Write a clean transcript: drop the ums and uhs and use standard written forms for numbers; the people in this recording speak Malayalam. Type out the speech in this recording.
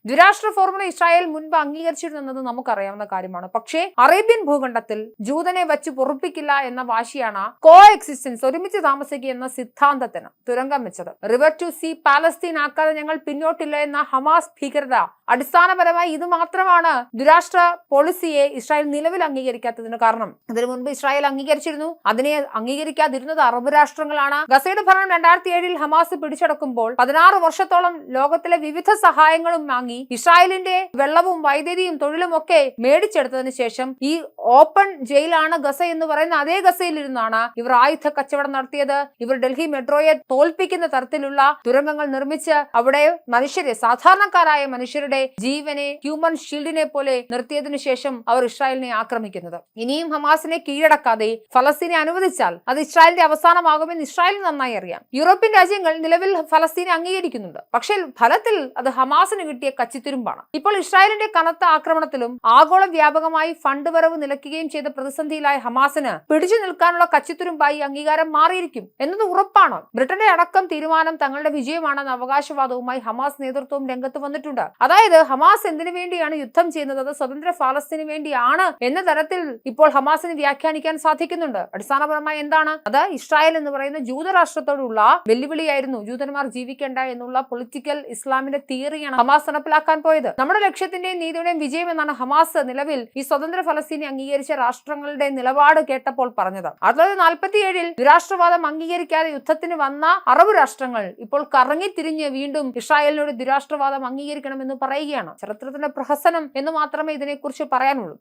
ദ്വിരാഷ്ട്ര ഫോർമുല ഇസ്രായേൽ മുൻപ് അംഗീകരിച്ചിരുന്നത് നമുക്കറിയാവുന്ന കാര്യമാണ്. പക്ഷേ അറേബ്യൻ ഭൂഖണ്ഡത്തിൽ ജൂതനെ വെച്ച് പൊറുപ്പിക്കില്ല എന്ന വാശിയാണ് കോ എക്സിസ്റ്റൻസ്, ഒരുമിച്ച് താമസിക്കുക എന്ന സിദ്ധാന്തത്തിന് തുരങ്കം വെച്ചത്. റിവർ ടു സീ പാലസ്തീൻ ആക്കാതെ ഞങ്ങൾ പിന്നോട്ടില്ല എന്ന ഹമാസ് ഭീകരത അടിസ്ഥാനപരമായി ഇത് മാത്രമാണ് ദ്വിരാഷ്ട്ര പോളിസിയെ ഇസ്രായേൽ നിലവിൽ അംഗീകരിക്കാത്തതിന് കാരണം. ഇതിനു മുൻപ് ഇസ്രായേൽ അംഗീകരിച്ചിരുന്നു, അതിനെ അംഗീകരിക്കാതിരുന്നത് അറബ് രാഷ്ട്രങ്ങളാണ്. ഗസയുടെ ഭരണം 2007 ഹമാസ് പിടിച്ചെടുക്കുമ്പോൾ 16 വർഷത്തോളം ലോകത്തിലെ വിവിധ സഹായങ്ങളും വാങ്ങി ഇസ്രായേലിന്റെ വെള്ളവും വൈദ്യുതിയും തൊഴിലും ഒക്കെ മേടിച്ചെടുത്തതിന് ശേഷം ഈ ഓപ്പൺ ജയിലാണ് ഗസ എന്ന് പറയുന്ന അതേ ഗസയിൽ ഇരുന്നാണ് ഇവർ ആയുധ കച്ചവടം നടത്തിയത്. ഇവർ ഡൽഹി മെട്രോയെ തോൽപ്പിക്കുന്ന തരത്തിലുള്ള തുരങ്കങ്ങൾ നിർമ്മിച്ച് അവിടെ മനുഷ്യരെ, സാധാരണക്കാരായ മനുഷ്യരുടെ ജീവനെ ഹ്യൂമൻ ഷീൽഡിനെ പോലെ നിർത്തിയതിനു ശേഷം അവർ ഇസ്രായേലിനെ ആക്രമിക്കുന്നത്. ഇനിയും ഹമാസിനെ കീഴടക്കാതെ ഫലസ്തീനെ അനുവദിച്ചാൽ അത് ഇസ്രായേലിന്റെ അവസാനമാകുമെന്ന് ഇസ്രായേലിന് നന്നായി അറിയാം. യൂറോപ്യൻ രാജ്യങ്ങൾ നിലവിൽ ഫലസ്തീനെ അംഗീകരിക്കുന്നുണ്ട്, പക്ഷേ ഫലത്തിൽ അത് ഹമാസിന് കിട്ടിയ കച്ചിത്തുരുമ്പാണ്. ഇപ്പോൾ ഇസ്രായേലിന്റെ കനത്ത ആക്രമണത്തിലും ആഗോള വ്യാപകമായി ഫണ്ട് വരവ് നിലയ്ക്കുകയും ചെയ്ത പ്രതിസന്ധിയിലായ ഹമാസിന് പിടിച്ചു നിൽക്കാനുള്ള കച്ചിത്തുരുമ്പായി അംഗീകാരം മാറിയിരിക്കും എന്നത് ഉറപ്പാണ്. ബ്രിട്ടന്റെ അടക്കം തീരുമാനം തങ്ങളുടെ വിജയമാണെന്ന അവകാശവാദവുമായി ഹമാസ് നേതൃത്വവും രംഗത്ത് വന്നിട്ടുണ്ട്. അതായത് ഹമാസ് എന്തിനു വേണ്ടിയാണ് യുദ്ധം ചെയ്യുന്നത്, അത് സ്വതന്ത്ര ഫലസ്തീന് വേണ്ടിയാണ് എന്ന തരത്തിൽ ഇപ്പോൾ ഹമാസിന് വ്യാഖ്യാനിക്കാൻ സാധിക്കുന്നുണ്ട്. അടിസ്ഥാനപരമായി എന്താണ് അത്? ഇസ്രായേൽ എന്ന് പറയുന്ന ജൂതരാഷ്ട്രത്തോടുള്ള വെല്ലുവിളിയായിരുന്നു. ജൂതന്മാർ ജീവിക്കേണ്ട എന്നുള്ള പൊളിറ്റിക്കൽ ഇസ്ലാമിന്റെ തിയറിയാണ് ഹമാസ് നടപ്പിലാക്കാൻ പോയത്. നമ്മുടെ ലക്ഷ്യത്തിന്റെയും നീതിയുടെയും വിജയം എന്നാണ് ഹമാസ് നിലവിൽ ഈ സ്വതന്ത്ര ഫലസ്തീനെ അംഗീകരിച്ച രാഷ്ട്രങ്ങളുടെ നിലപാട് കേട്ടപ്പോൾ പറഞ്ഞത്. 1947 ദ്വിരാഷ്ട്രവാദം അംഗീകരിക്കാതെ യുദ്ധത്തിന് വന്ന അറബ് രാഷ്ട്രങ്ങൾ ഇപ്പോൾ കറങ്ങിത്തിരിഞ്ഞ് വീണ്ടും ഇസ്രായേലിനോട് ദ്വിരാഷ്ട്രവാദം അംഗീകരിക്കണമെന്ന് പറയുകയാണ്. ചരിത്രത്തിന്റെ പ്രഹസനം എന്ന് മാത്രമേ ഇതിനെക്കുറിച്ച് പറയാനുള്ളൂ.